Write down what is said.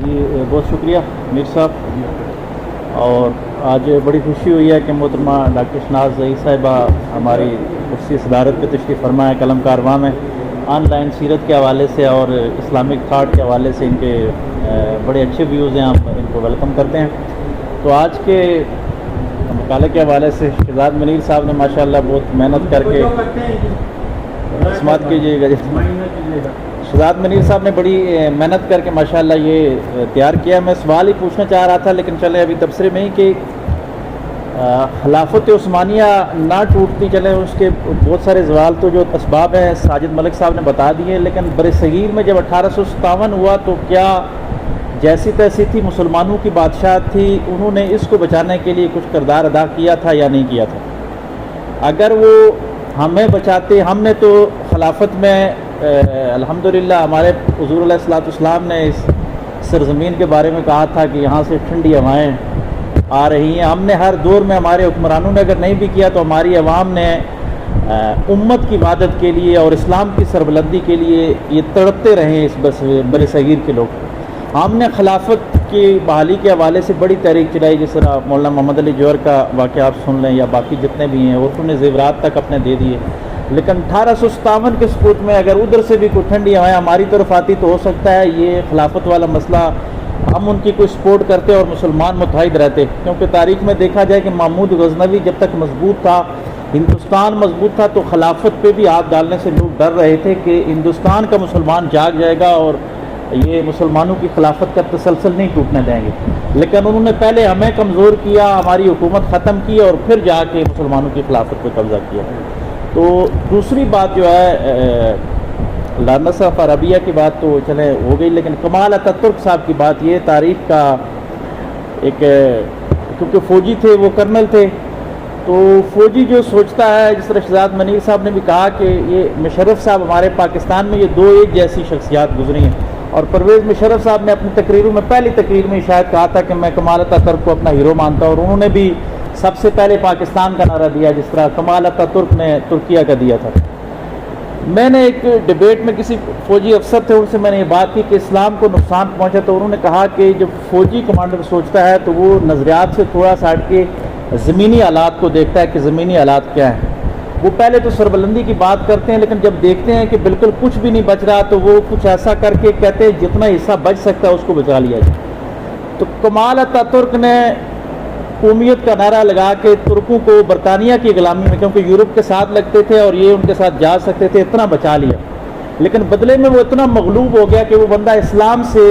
جی بہت شکریہ میر صاحب. اور آج بڑی خوشی ہوئی ہے کہ محترمہ ڈاکٹر شناز ظہیر صاحبہ ہماری کرسی صدارت پہ تشریف فرما ہے. قلم کارواں میں آن لائن سیرت کے حوالے سے اور اسلامک تھاٹ کے حوالے سے ان کے بڑے اچھے ویوز ہیں. ہم ان کو ویلکم کرتے ہیں. تو آج کے مقالے کے حوالے سے شہزاد منیر صاحب نے ماشاءاللہ بہت محنت کر کے سماعت کیجیے گا. شہزاد منیر صاحب نے بڑی محنت کر کے ماشاءاللہ یہ تیار کیا. میں سوال ہی پوچھنا چاہ رہا تھا لیکن چلے ابھی تبصرے میں ہی کہ خلافت عثمانیہ نہ ٹوٹتی چلے اس کے بہت سارے زوال تو جو اسباب ہیں ساجد ملک صاحب نے بتا دیے. لیکن بر صغیر میں جب 1857 ہوا تو کیا جیسی تیسی تھی مسلمانوں کی بادشاہ تھی, انہوں نے اس کو بچانے کے لیے کچھ کردار ادا کیا تھا یا نہیں کیا تھا؟ اگر وہ ہمیں بچاتے, ہم نے تو خلافت میں الحمدللہ ہمارے حضور علیہ الصلوۃ والسلام نے اس سرزمین کے بارے میں کہا تھا کہ یہاں سے ٹھنڈی ہوائیں آ رہی ہیں. ہم نے ہر دور میں ہمارے حکمرانوں نے اگر نہیں بھی کیا تو ہماری عوام نے امت کی عبادت کے لیے اور اسلام کی سربلندی کے لیے یہ تڑپتے رہے ہیں اس بر صغیر کے لوگ. ہم نے خلافت کی بحالی کے حوالے سے بڑی تحریک چلائی, جس طرح مولانا محمد علی جوہر کا واقعہ آپ سن لیں یا باقی جتنے بھی ہیں, عورتوں نے زیورات تک اپنے دے دیے. لیکن 1857 کے سکوت میں اگر ادھر سے بھی کوئی ٹھنڈی ہوائیں ہماری طرف آتی تو ہو سکتا ہے یہ خلافت والا مسئلہ ہم ان کی کوئی سپورٹ کرتے اور مسلمان متحد رہتے. کیونکہ تاریخ میں دیکھا جائے کہ محمود غزنوی جب تک مضبوط تھا, ہندوستان مضبوط تھا, تو خلافت پہ بھی ہاتھ ڈالنے سے لوگ ڈر رہے تھے کہ ہندوستان کا مسلمان جاگ جائے گا اور یہ مسلمانوں کی خلافت کا تسلسل نہیں ٹوٹنے دیں گے. لیکن انہوں نے پہلے ہمیں کمزور کیا, ہماری حکومت ختم کی اور پھر جا کے مسلمانوں کی خلافت پہ قبضہ کیا. تو دوسری بات جو ہے لانصف عربیہ کی بات تو چلے ہو گئی, لیکن کمال اتاترک صاحب کی بات یہ تاریخ کا ایک, کیونکہ فوجی تھے, وہ کرنل تھے, تو فوجی جو سوچتا ہے, جس طرح شہزاد منیر صاحب نے بھی کہا کہ یہ مشرف صاحب ہمارے پاکستان میں یہ دو ایک جیسی شخصیات گزری ہیں. اور پرویز مشرف صاحب نے اپنی تقریروں میں پہلی تقریر میں شاید کہا تھا کہ میں کمال اتاترک کو اپنا ہیرو مانتا ہوں, اور انہوں نے بھی سب سے پہلے پاکستان کا نعرہ دیا جس طرح کمال اتاترک نے ترکیہ کا دیا تھا. میں نے ایک ڈیبیٹ میں کسی فوجی افسر تھے, ان سے میں نے یہ بات کی کہ اسلام کو نقصان پہنچا, تو انہوں نے کہا کہ جب فوجی کمانڈر سوچتا ہے تو وہ نظریات سے تھوڑا سا ہٹ کے زمینی حالات کو دیکھتا ہے کہ زمینی حالات کیا ہیں. وہ پہلے تو سربلندی کی بات کرتے ہیں, لیکن جب دیکھتے ہیں کہ بالکل کچھ بھی نہیں بچ رہا تو وہ کچھ ایسا کر کے کہتے ہیں جتنا حصہ بچ سکتا ہے اس کو بچا لیا جائے. تو کمال اتاترک نے قومیت کا نعرہ لگا کے ترکوں کو برطانیہ کی غلامی میں, کیونکہ یورپ کے ساتھ لگتے تھے اور یہ ان کے ساتھ جا سکتے تھے, اتنا بچا لیا. لیکن بدلے میں وہ اتنا مغلوب ہو گیا کہ وہ بندہ اسلام سے